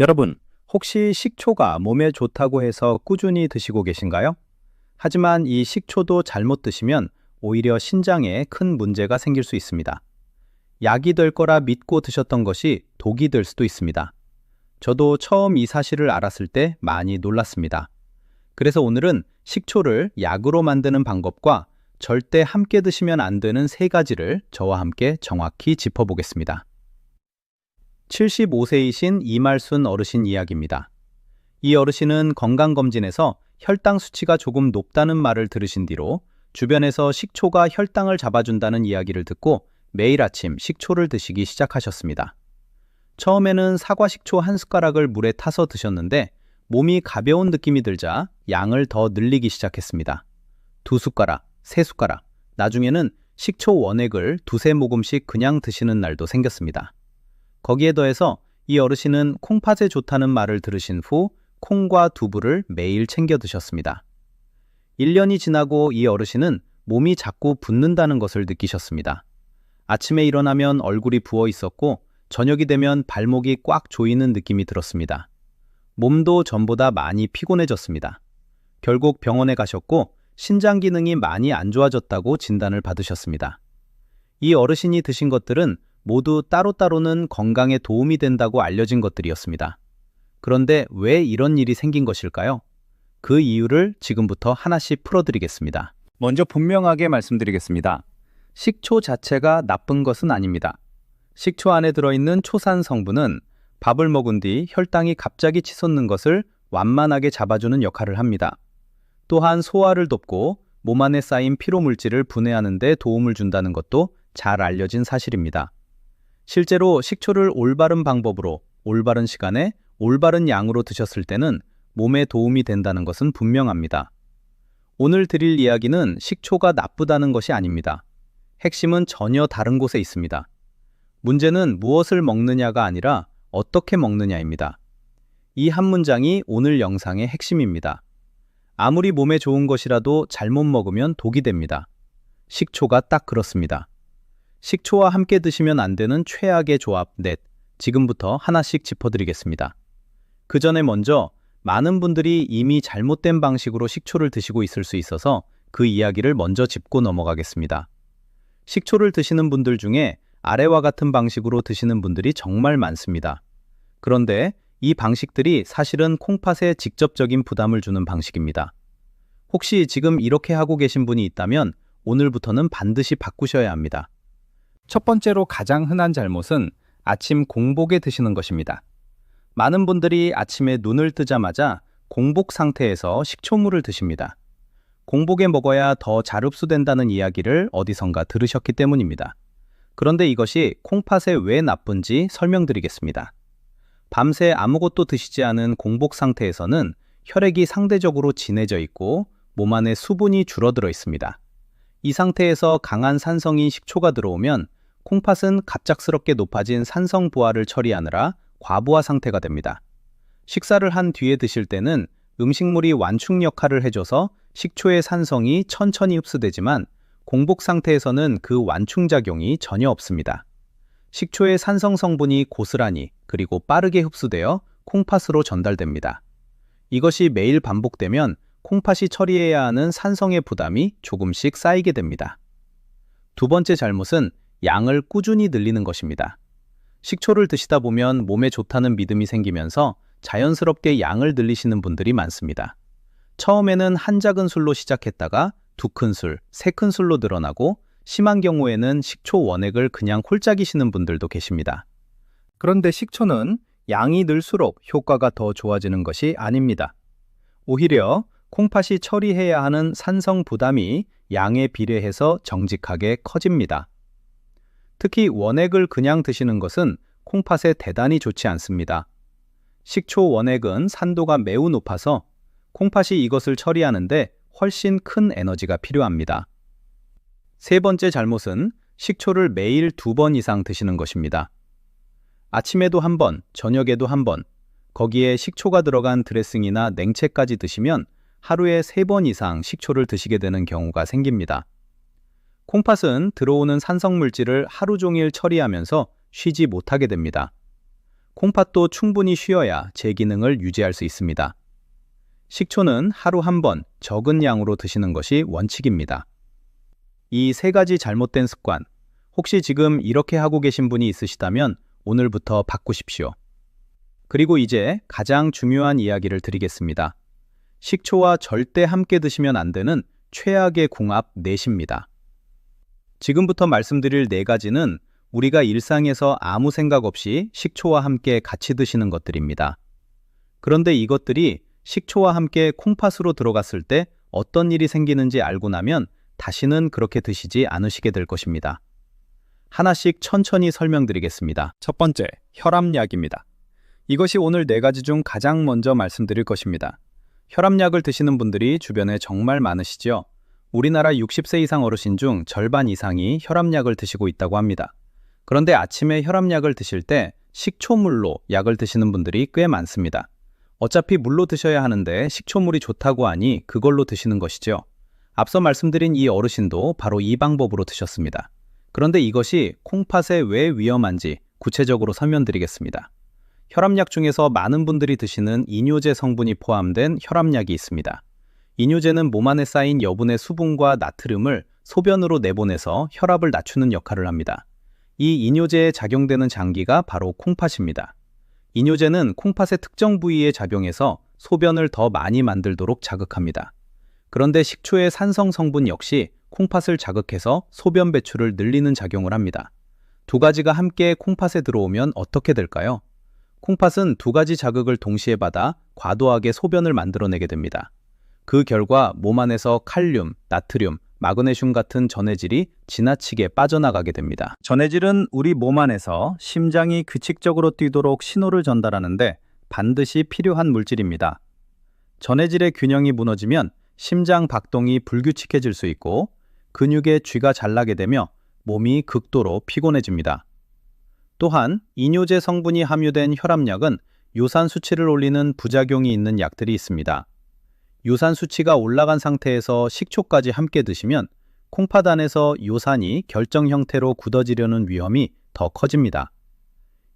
여러분, 혹시 식초가 몸에 좋다고 해서 꾸준히 드시고 계신가요? 하지만 이 식초도 잘못 드시면 오히려 신장에 큰 문제가 생길 수 있습니다. 약이 될 거라 믿고 드셨던 것이 독이 될 수도 있습니다. 저도 처음 이 사실을 알았을 때 많이 놀랐습니다. 그래서 오늘은 식초를 약으로 만드는 방법과 절대 함께 드시면 안 되는 세 가지를 저와 함께 정확히 짚어보겠습니다. 75세이신 이말순 어르신 이야기입니다. 이 어르신은 건강검진에서 혈당 수치가 조금 높다는 말을 들으신 뒤로 주변에서 식초가 혈당을 잡아준다는 이야기를 듣고 매일 아침 식초를 드시기 시작하셨습니다. 처음에는 사과 식초 한 숟가락을 물에 타서 드셨는데 몸이 가벼운 느낌이 들자 양을 더 늘리기 시작했습니다. 두 숟가락, 세 숟가락, 나중에는 식초 원액을 두세 모금씩 그냥 드시는 날도 생겼습니다. 거기에 더해서 이 어르신은 콩팥에 좋다는 말을 들으신 후 콩과 두부를 매일 챙겨 드셨습니다. 1년이 지나고 이 어르신은 몸이 자꾸 붓는다는 것을 느끼셨습니다. 아침에 일어나면 얼굴이 부어 있었고 저녁이 되면 발목이 꽉 조이는 느낌이 들었습니다. 몸도 전보다 많이 피곤해졌습니다. 결국 병원에 가셨고 신장 기능이 많이 안 좋아졌다고 진단을 받으셨습니다. 이 어르신이 드신 것들은 모두 따로따로는 건강에 도움이 된다고 알려진 것들이었습니다. 그런데 왜 이런 일이 생긴 것일까요? 그 이유를 지금부터 하나씩 풀어드리겠습니다. 먼저 분명하게 말씀드리겠습니다. 식초 자체가 나쁜 것은 아닙니다. 식초 안에 들어있는 초산 성분은 밥을 먹은 뒤 혈당이 갑자기 치솟는 것을 완만하게 잡아주는 역할을 합니다. 또한 소화를 돕고 몸 안에 쌓인 피로물질을 분해하는 데 도움을 준다는 것도 잘 알려진 사실입니다. 실제로 식초를 올바른 방법으로, 올바른 시간에, 올바른 양으로 드셨을 때는 몸에 도움이 된다는 것은 분명합니다. 오늘 드릴 이야기는 식초가 나쁘다는 것이 아닙니다. 핵심은 전혀 다른 곳에 있습니다. 문제는 무엇을 먹느냐가 아니라 어떻게 먹느냐입니다. 이 한 문장이 오늘 영상의 핵심입니다. 아무리 몸에 좋은 것이라도 잘못 먹으면 독이 됩니다. 식초가 딱 그렇습니다. 식초와 함께 드시면 안 되는 최악의 조합 넷, 지금부터 하나씩 짚어드리겠습니다. 그 전에 먼저 많은 분들이 이미 잘못된 방식으로 식초를 드시고 있을 수 있어서 그 이야기를 먼저 짚고 넘어가겠습니다. 식초를 드시는 분들 중에 아래와 같은 방식으로 드시는 분들이 정말 많습니다. 그런데 이 방식들이 사실은 콩팥에 직접적인 부담을 주는 방식입니다. 혹시 지금 이렇게 하고 계신 분이 있다면 오늘부터는 반드시 바꾸셔야 합니다. 첫 번째로 가장 흔한 잘못은 아침 공복에 드시는 것입니다. 많은 분들이 아침에 눈을 뜨자마자 공복 상태에서 식초물을 드십니다. 공복에 먹어야 더 잘 흡수된다는 이야기를 어디선가 들으셨기 때문입니다. 그런데 이것이 콩팥에 왜 나쁜지 설명드리겠습니다. 밤새 아무것도 드시지 않은 공복 상태에서는 혈액이 상대적으로 진해져 있고 몸 안에 수분이 줄어들어 있습니다. 이 상태에서 강한 산성인 식초가 들어오면 콩팥은 갑작스럽게 높아진 산성 부하를 처리하느라 과부하 상태가 됩니다. 식사를 한 뒤에 드실 때는 음식물이 완충 역할을 해줘서 식초의 산성이 천천히 흡수되지만 공복 상태에서는 그 완충 작용이 전혀 없습니다. 식초의 산성 성분이 고스란히 그리고 빠르게 흡수되어 콩팥으로 전달됩니다. 이것이 매일 반복되면 콩팥이 처리해야 하는 산성의 부담이 조금씩 쌓이게 됩니다. 두 번째 잘못은 양을 꾸준히 늘리는 것입니다. 식초를 드시다 보면 몸에 좋다는 믿음이 생기면서 자연스럽게 양을 늘리시는 분들이 많습니다. 처음에는 한 작은 술로 시작했다가 두 큰술, 세 큰술로 늘어나고 심한 경우에는 식초 원액을 그냥 홀짝이시는 분들도 계십니다. 그런데 식초는 양이 늘수록 효과가 더 좋아지는 것이 아닙니다. 오히려 콩팥이 처리해야 하는 산성 부담이 양에 비례해서 정직하게 커집니다. 특히 원액을 그냥 드시는 것은 콩팥에 대단히 좋지 않습니다. 식초 원액은 산도가 매우 높아서 콩팥이 이것을 처리하는데 훨씬 큰 에너지가 필요합니다. 세 번째 잘못은 식초를 매일 2번 이상 드시는 것입니다. 아침에도 한 번, 저녁에도 한 번, 거기에 식초가 들어간 드레싱이나 냉채까지 드시면 하루에 3번 이상 식초를 드시게 되는 경우가 생깁니다. 콩팥은 들어오는 산성물질을 하루 종일 처리하면서 쉬지 못하게 됩니다. 콩팥도 충분히 쉬어야 제 기능을 유지할 수 있습니다. 식초는 하루 한 번 적은 양으로 드시는 것이 원칙입니다. 이 세 가지 잘못된 습관, 혹시 지금 이렇게 하고 계신 분이 있으시다면 오늘부터 바꾸십시오. 그리고 이제 가장 중요한 이야기를 드리겠습니다. 식초와 절대 함께 드시면 안 되는 최악의 궁합 넷입니다. 지금부터 말씀드릴 네 가지는 우리가 일상에서 아무 생각 없이 식초와 함께 같이 드시는 것들입니다. 그런데 이것들이 식초와 함께 콩팥으로 들어갔을 때 어떤 일이 생기는지 알고 나면 다시는 그렇게 드시지 않으시게 될 것입니다. 하나씩 천천히 설명드리겠습니다. 첫 번째, 혈압약입니다. 이것이 오늘 네 가지 중 가장 먼저 말씀드릴 것입니다. 혈압약을 드시는 분들이 주변에 정말 많으시죠? 우리나라 60세 이상 어르신 중 절반 이상이 혈압약을 드시고 있다고 합니다. 그런데 아침에 혈압약을 드실 때 식초물로 약을 드시는 분들이 꽤 많습니다. 어차피 물로 드셔야 하는데 식초물이 좋다고 하니 그걸로 드시는 것이죠. 앞서 말씀드린 이 어르신도 바로 이 방법으로 드셨습니다. 그런데 이것이 콩팥에 왜 위험한지 구체적으로 설명드리겠습니다. 혈압약 중에서 많은 분들이 드시는 이뇨제 성분이 포함된 혈압약이 있습니다. 이뇨제는 몸 안에 쌓인 여분의 수분과 나트륨을 소변으로 내보내서 혈압을 낮추는 역할을 합니다. 이 이뇨제에 작용되는 장기가 바로 콩팥입니다. 이뇨제는 콩팥의 특정 부위에 작용해서 소변을 더 많이 만들도록 자극합니다. 그런데 식초의 산성 성분 역시 콩팥을 자극해서 소변 배출을 늘리는 작용을 합니다. 두 가지가 함께 콩팥에 들어오면 어떻게 될까요? 콩팥은 두 가지 자극을 동시에 받아 과도하게 소변을 만들어내게 됩니다. 그 결과 몸 안에서 칼륨, 나트륨, 마그네슘 같은 전해질이 지나치게 빠져나가게 됩니다. 전해질은 우리 몸 안에서 심장이 규칙적으로 뛰도록 신호를 전달하는데 반드시 필요한 물질입니다. 전해질의 균형이 무너지면 심장 박동이 불규칙해질 수 있고 근육에 쥐가 잘 나게 되며 몸이 극도로 피곤해집니다. 또한 이뇨제 성분이 함유된 혈압약은 요산 수치를 올리는 부작용이 있는 약들이 있습니다. 요산 수치가 올라간 상태에서 식초까지 함께 드시면 콩팥 안에서 요산이 결정 형태로 굳어지려는 위험이 더 커집니다.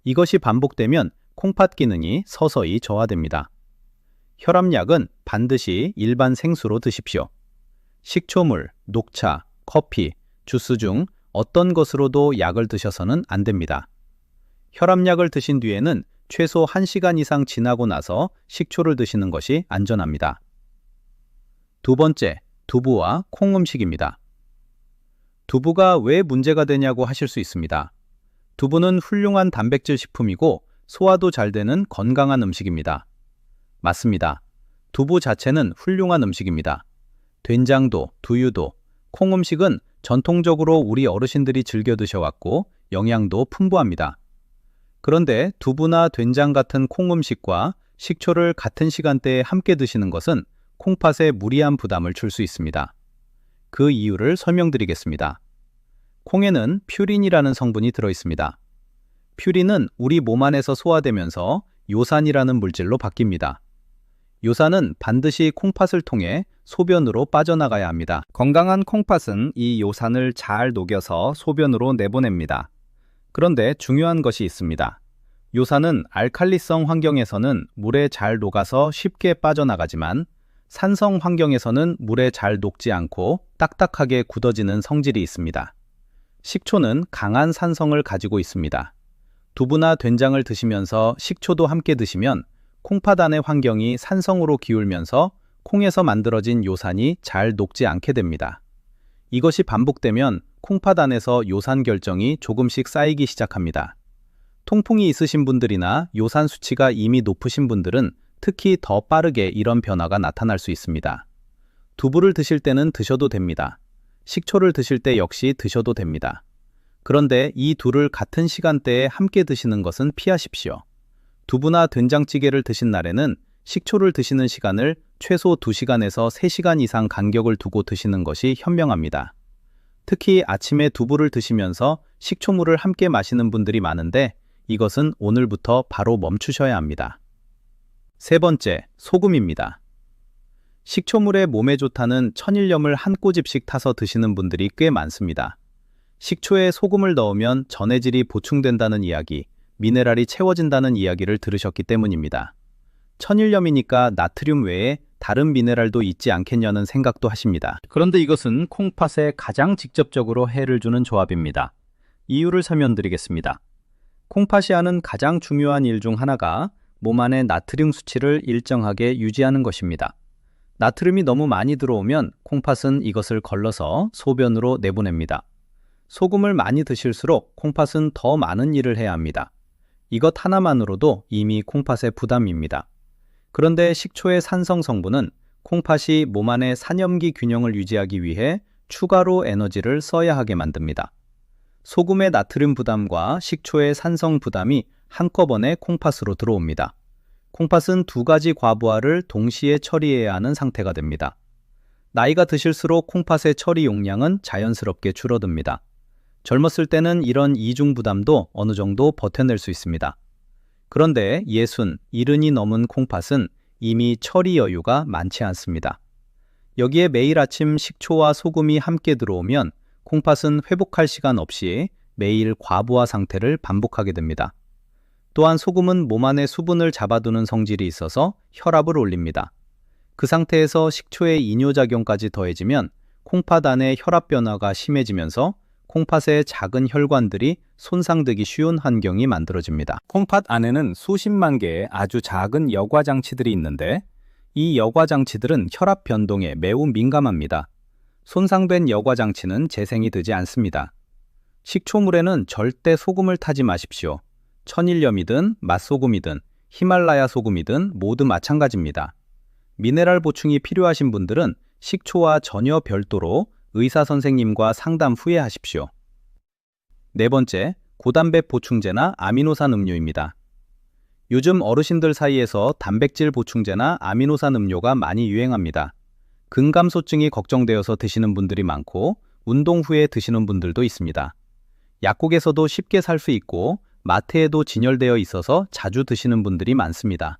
이것이 반복되면 콩팥 기능이 서서히 저하됩니다. 혈압약은 반드시 일반 생수로 드십시오. 식초물, 녹차, 커피, 주스 중 어떤 것으로도 약을 드셔서는 안 됩니다. 혈압약을 드신 뒤에는 최소 1시간 이상 지나고 나서 식초를 드시는 것이 안전합니다. 두 번째, 두부와 콩 음식입니다. 두부가 왜 문제가 되냐고 하실 수 있습니다. 두부는 훌륭한 단백질 식품이고 소화도 잘 되는 건강한 음식입니다. 맞습니다. 두부 자체는 훌륭한 음식입니다. 된장도, 두유도, 콩 음식은 전통적으로 우리 어르신들이 즐겨 드셔왔고 영양도 풍부합니다. 그런데 두부나 된장 같은 콩 음식과 식초를 같은 시간대에 함께 드시는 것은 콩팥에 무리한 부담을 줄 수 있습니다. 그 이유를 설명드리겠습니다. 콩에는 퓨린이라는 성분이 들어있습니다. 퓨린은 우리 몸 안에서 소화되면서 요산이라는 물질로 바뀝니다. 요산은 반드시 콩팥을 통해 소변으로 빠져나가야 합니다. 건강한 콩팥은 이 요산을 잘 녹여서 소변으로 내보냅니다. 그런데 중요한 것이 있습니다. 요산은 알칼리성 환경에서는 물에 잘 녹아서 쉽게 빠져나가지만 산성 환경에서는 물에 잘 녹지 않고 딱딱하게 굳어지는 성질이 있습니다. 식초는 강한 산성을 가지고 있습니다. 두부나 된장을 드시면서 식초도 함께 드시면 콩팥 안의 환경이 산성으로 기울면서 콩에서 만들어진 요산이 잘 녹지 않게 됩니다. 이것이 반복되면 콩팥 안에서 요산 결정이 조금씩 쌓이기 시작합니다. 통풍이 있으신 분들이나 요산 수치가 이미 높으신 분들은 특히 더 빠르게 이런 변화가 나타날 수 있습니다. 두부를 드실 때는 드셔도 됩니다. 식초를 드실 때 역시 드셔도 됩니다. 그런데 이 둘을 같은 시간대에 함께 드시는 것은 피하십시오. 두부나 된장찌개를 드신 날에는 식초를 드시는 시간을 최소 2시간에서 3시간 이상 간격을 두고 드시는 것이 현명합니다. 특히 아침에 두부를 드시면서 식초물을 함께 마시는 분들이 많은데 이것은 오늘부터 바로 멈추셔야 합니다. 세 번째, 소금입니다. 식초물에 몸에 좋다는 천일염을 한 꼬집씩 타서 드시는 분들이 꽤 많습니다. 식초에 소금을 넣으면 전해질이 보충된다는 이야기, 미네랄이 채워진다는 이야기를 들으셨기 때문입니다. 천일염이니까 나트륨 외에 다른 미네랄도 있지 않겠냐는 생각도 하십니다. 그런데 이것은 콩팥에 가장 직접적으로 해를 주는 조합입니다. 이유를 설명드리겠습니다. 콩팥이 하는 가장 중요한 일 중 하나가 몸 안의 나트륨 수치를 일정하게 유지하는 것입니다. 나트륨이 너무 많이 들어오면 콩팥은 이것을 걸러서 소변으로 내보냅니다. 소금을 많이 드실수록 콩팥은 더 많은 일을 해야 합니다. 이것 하나만으로도 이미 콩팥의 부담입니다. 그런데 식초의 산성 성분은 콩팥이 몸 안의 산염기 균형을 유지하기 위해 추가로 에너지를 써야 하게 만듭니다. 소금의 나트륨 부담과 식초의 산성 부담이 한꺼번에 콩팥으로 들어옵니다. 콩팥은 두 가지 과부하를 동시에 처리해야 하는 상태가 됩니다. 나이가 드실수록 콩팥의 처리 용량은 자연스럽게 줄어듭니다. 젊었을 때는 이런 이중 부담도 어느 정도 버텨낼 수 있습니다. 그런데 60, 70이 넘은 콩팥은 이미 처리 여유가 많지 않습니다. 여기에 매일 아침 식초와 소금이 함께 들어오면 콩팥은 회복할 시간 없이 매일 과부하 상태를 반복하게 됩니다. 또한 소금은 몸 안에 수분을 잡아두는 성질이 있어서 혈압을 올립니다. 그 상태에서 식초의 이뇨작용까지 더해지면 콩팥 안의 혈압 변화가 심해지면서 콩팥의 작은 혈관들이 손상되기 쉬운 환경이 만들어집니다. 콩팥 안에는 수십만 개의 아주 작은 여과장치들이 있는데 이 여과장치들은 혈압 변동에 매우 민감합니다. 손상된 여과장치는 재생이 되지 않습니다. 식초물에는 절대 소금을 타지 마십시오. 천일염이든 맛소금이든 히말라야 소금이든 모두 마찬가지입니다. 미네랄 보충이 필요하신 분들은 식초와 전혀 별도로 의사 선생님과 상담 후에 하십시오. 네 번째, 고단백 보충제나 아미노산 음료입니다. 요즘 어르신들 사이에서 단백질 보충제나 아미노산 음료가 많이 유행합니다. 근감소증이 걱정되어서 드시는 분들이 많고 운동 후에 드시는 분들도 있습니다. 약국에서도 쉽게 살 수 있고 마트에도 진열되어 있어서 자주 드시는 분들이 많습니다.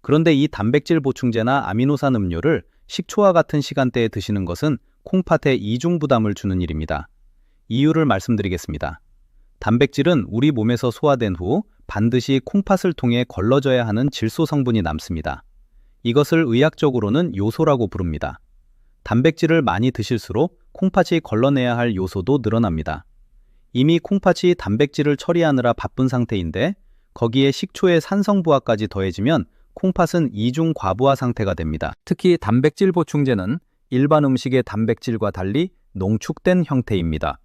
그런데 이 단백질 보충제나 아미노산 음료를 식초와 같은 시간대에 드시는 것은 콩팥에 이중 부담을 주는 일입니다. 이유를 말씀드리겠습니다. 단백질은 우리 몸에서 소화된 후 반드시 콩팥을 통해 걸러져야 하는 질소 성분이 남습니다. 이것을 의학적으로는 요소라고 부릅니다. 단백질을 많이 드실수록 콩팥이 걸러내야 할 요소도 늘어납니다. 이미 콩팥이 단백질을 처리하느라 바쁜 상태인데 거기에 식초의 산성 부하까지 더해지면 콩팥은 이중 과부하 상태가 됩니다. 특히 단백질 보충제는 일반 음식의 단백질과 달리 농축된 형태입니다.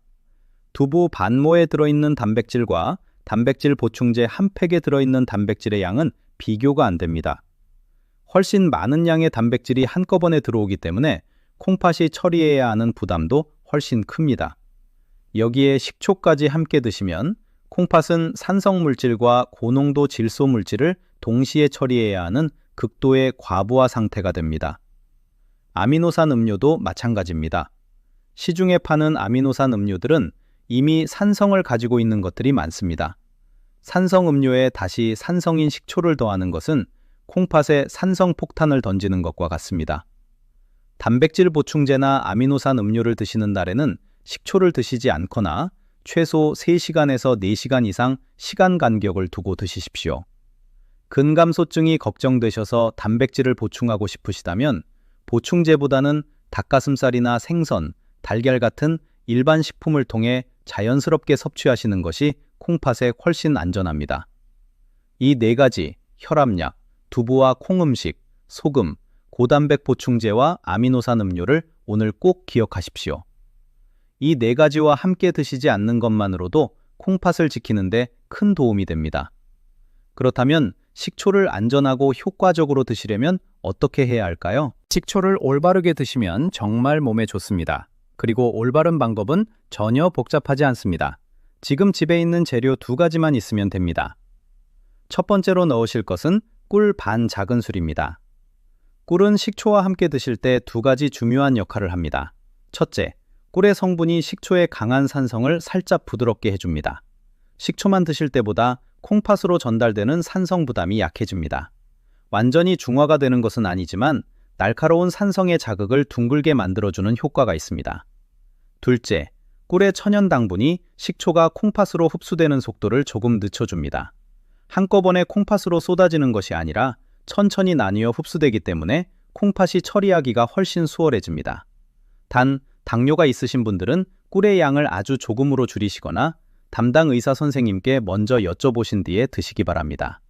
두부 반모에 들어있는 단백질과 단백질 보충제 한 팩에 들어있는 단백질의 양은 비교가 안 됩니다. 훨씬 많은 양의 단백질이 한꺼번에 들어오기 때문에 콩팥이 처리해야 하는 부담도 훨씬 큽니다. 여기에 식초까지 함께 드시면 콩팥은 산성물질과 고농도 질소물질을 동시에 처리해야 하는 극도의 과부하 상태가 됩니다. 아미노산 음료도 마찬가지입니다. 시중에 파는 아미노산 음료들은 이미 산성을 가지고 있는 것들이 많습니다. 산성 음료에 다시 산성인 식초를 더하는 것은 콩팥에 산성 폭탄을 던지는 것과 같습니다. 단백질 보충제나 아미노산 음료를 드시는 날에는 식초를 드시지 않거나 최소 3시간에서 4시간 이상 시간 간격을 두고 드시십시오. 근감소증이 걱정되셔서 단백질을 보충하고 싶으시다면 보충제보다는 닭가슴살이나 생선, 달걀 같은 일반 식품을 통해 자연스럽게 섭취하시는 것이 콩팥에 훨씬 안전합니다. 이 4가지 혈압약, 두부와 콩음식, 소금, 고단백 보충제와 아미노산 음료를 오늘 꼭 기억하십시오. 이 4가지와 함께 드시지 않는 것만으로도 콩팥을 지키는 데 큰 도움이 됩니다. 그렇다면 식초를 안전하고 효과적으로 드시려면 어떻게 해야 할까요? 식초를 올바르게 드시면 정말 몸에 좋습니다. 그리고 올바른 방법은 전혀 복잡하지 않습니다. 지금 집에 있는 재료 2가지만 있으면 됩니다. 첫 번째로 넣으실 것은 꿀 반 작은술입니다. 꿀은 식초와 함께 드실 때 2가지 중요한 역할을 합니다. 첫째, 꿀의 성분이 식초의 강한 산성을 살짝 부드럽게 해줍니다. 식초만 드실 때보다 콩팥으로 전달되는 산성 부담이 약해집니다. 완전히 중화가 되는 것은 아니지만 날카로운 산성의 자극을 둥글게 만들어주는 효과가 있습니다. 둘째, 꿀의 천연 당분이 식초가 콩팥으로 흡수되는 속도를 조금 늦춰줍니다. 한꺼번에 콩팥으로 쏟아지는 것이 아니라 천천히 나뉘어 흡수되기 때문에 콩팥이 처리하기가 훨씬 수월해집니다. 단, 당뇨가 있으신 분들은 꿀의 양을 아주 조금으로 줄이시거나 담당 의사 선생님께 먼저 여쭤보신 뒤에 드시기 바랍니다.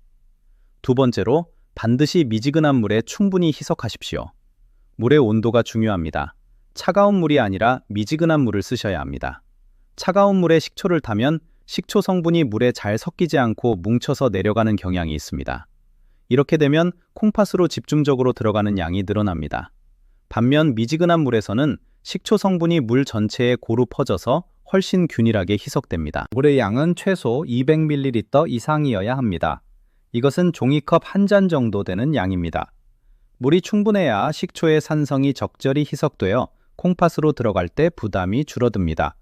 두 번째로, 반드시 미지근한 물에 충분히 희석하십시오. 물의 온도가 중요합니다. 차가운 물이 아니라 미지근한 물을 쓰셔야 합니다. 차가운 물에 식초를 타면 식초 성분이 물에 잘 섞이지 않고 뭉쳐서 내려가는 경향이 있습니다. 이렇게 되면 콩팥으로 집중적으로 들어가는 양이 늘어납니다. 반면 미지근한 물에서는 식초 성분이 물 전체에 고루 퍼져서 훨씬 균일하게 희석됩니다. 물의 양은 최소 200ml 이상이어야 합니다. 이것은 종이컵 한 잔 정도 되는 양입니다. 물이 충분해야 식초의 산성이 적절히 희석되어 콩팥으로 들어갈 때 부담이 줄어듭니다.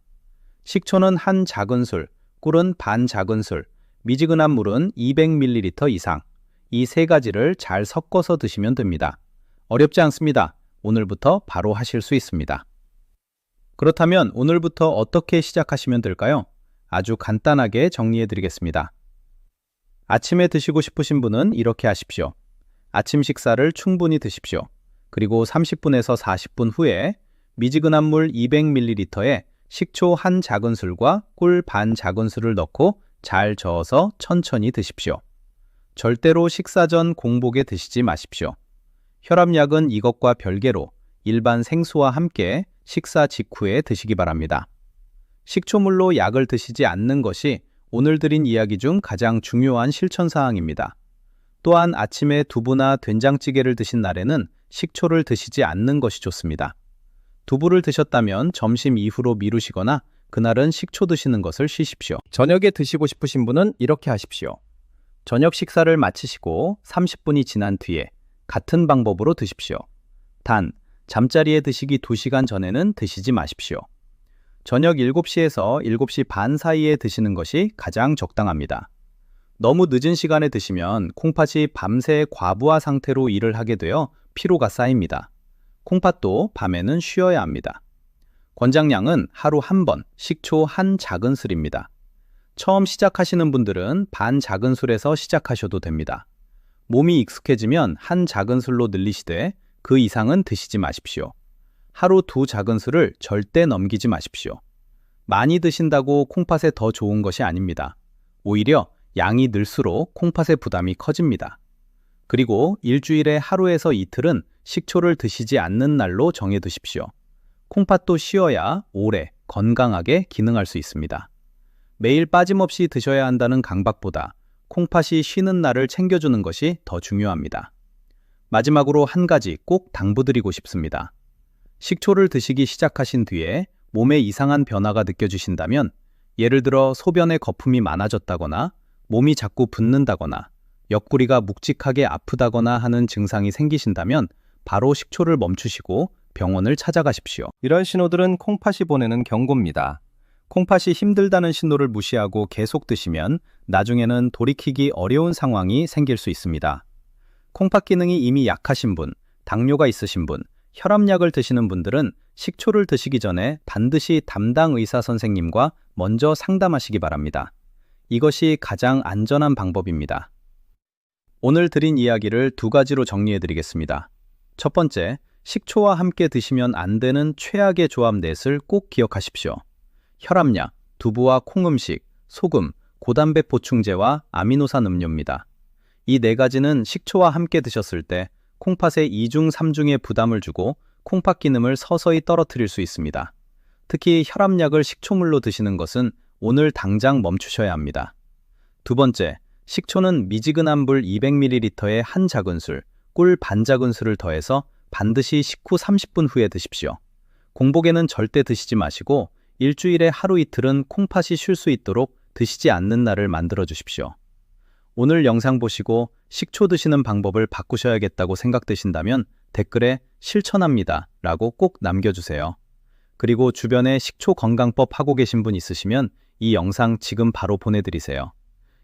식초는 한 작은술, 꿀은 반 작은술, 미지근한 물은 200ml 이상, 이 세 가지를 잘 섞어서 드시면 됩니다. 어렵지 않습니다. 오늘부터 바로 하실 수 있습니다. 그렇다면 오늘부터 어떻게 시작하시면 될까요? 아주 간단하게 정리해 드리겠습니다. 아침에 드시고 싶으신 분은 이렇게 하십시오. 아침 식사를 충분히 드십시오. 그리고 30분에서 40분 후에 미지근한 물 200ml에 식초 한 작은술과 꿀 반 작은술을 넣고 잘 저어서 천천히 드십시오. 절대로 식사 전 공복에 드시지 마십시오. 혈압약은 이것과 별개로 일반 생수와 함께 식사 직후에 드시기 바랍니다. 식초물로 약을 드시지 않는 것이 오늘 드린 이야기 중 가장 중요한 실천사항입니다. 또한 아침에 두부나 된장찌개를 드신 날에는 식초를 드시지 않는 것이 좋습니다. 두부를 드셨다면 점심 이후로 미루시거나 그날은 식초 드시는 것을 쉬십시오. 저녁에 드시고 싶으신 분은 이렇게 하십시오. 저녁 식사를 마치시고 30분이 지난 뒤에 같은 방법으로 드십시오. 단, 잠자리에 드시기 2시간 전에는 드시지 마십시오. 저녁 7시에서 7시 반 사이에 드시는 것이 가장 적당합니다. 너무 늦은 시간에 드시면 콩팥이 밤새 과부하 상태로 일을 하게 되어 피로가 쌓입니다. 콩팥도 밤에는 쉬어야 합니다. 권장량은 하루 한 번, 식초 한 작은술입니다. 처음 시작하시는 분들은 반 작은술에서 시작하셔도 됩니다. 몸이 익숙해지면 한 작은술로 늘리시되 그 이상은 드시지 마십시오. 하루 2 작은술을 절대 넘기지 마십시오. 많이 드신다고 콩팥에 더 좋은 것이 아닙니다. 오히려 양이 늘수록 콩팥의 부담이 커집니다. 그리고 일주일에 하루에서 이틀은 식초를 드시지 않는 날로 정해두십시오. 콩팥도 쉬어야 오래 건강하게 기능할 수 있습니다. 매일 빠짐없이 드셔야 한다는 강박보다 콩팥이 쉬는 날을 챙겨주는 것이 더 중요합니다. 마지막으로 한 가지 꼭 당부드리고 싶습니다. 식초를 드시기 시작하신 뒤에 몸에 이상한 변화가 느껴지신다면, 예를 들어 소변에 거품이 많아졌다거나 몸이 자꾸 붓는다거나 옆구리가 묵직하게 아프다거나 하는 증상이 생기신다면 바로 식초를 멈추시고 병원을 찾아가십시오. 이런 신호들은 콩팥이 보내는 경고입니다. 콩팥이 힘들다는 신호를 무시하고 계속 드시면 나중에는 돌이키기 어려운 상황이 생길 수 있습니다. 콩팥 기능이 이미 약하신 분, 당뇨가 있으신 분, 혈압약을 드시는 분들은 식초를 드시기 전에 반드시 담당 의사 선생님과 먼저 상담하시기 바랍니다. 이것이 가장 안전한 방법입니다. 오늘 드린 이야기를 2가지로 정리해 드리겠습니다. 첫 번째, 식초와 함께 드시면 안 되는 최악의 조합 넷을 꼭 기억하십시오. 혈압약, 두부와 콩음식, 소금, 고단백 보충제와 아미노산 음료입니다. 이 4가지는 식초와 함께 드셨을 때 콩팥에 2중 3중의 부담을 주고 콩팥 기능을 서서히 떨어뜨릴 수 있습니다. 특히 혈압약을 식초물로 드시는 것은 오늘 당장 멈추셔야 합니다. 두 번째, 식초는 미지근한 물 200ml에 한 작은술, 꿀 반 작은술을 더해서 반드시 식후 30분 후에 드십시오. 공복에는 절대 드시지 마시고 일주일에 하루 이틀은 콩팥이 쉴 수 있도록 드시지 않는 날을 만들어 주십시오. 오늘 영상 보시고 식초 드시는 방법을 바꾸셔야겠다고 생각되신다면 댓글에 실천합니다 라고 꼭 남겨주세요. 그리고 주변에 식초 건강법 하고 계신 분 있으시면 이 영상 지금 바로 보내드리세요.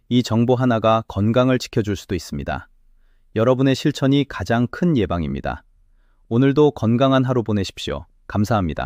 이 정보 하나가 건강을 지켜줄 수도 있습니다. 여러분의 실천이 가장 큰 예방입니다. 오늘도 건강한 하루 보내십시오. 감사합니다.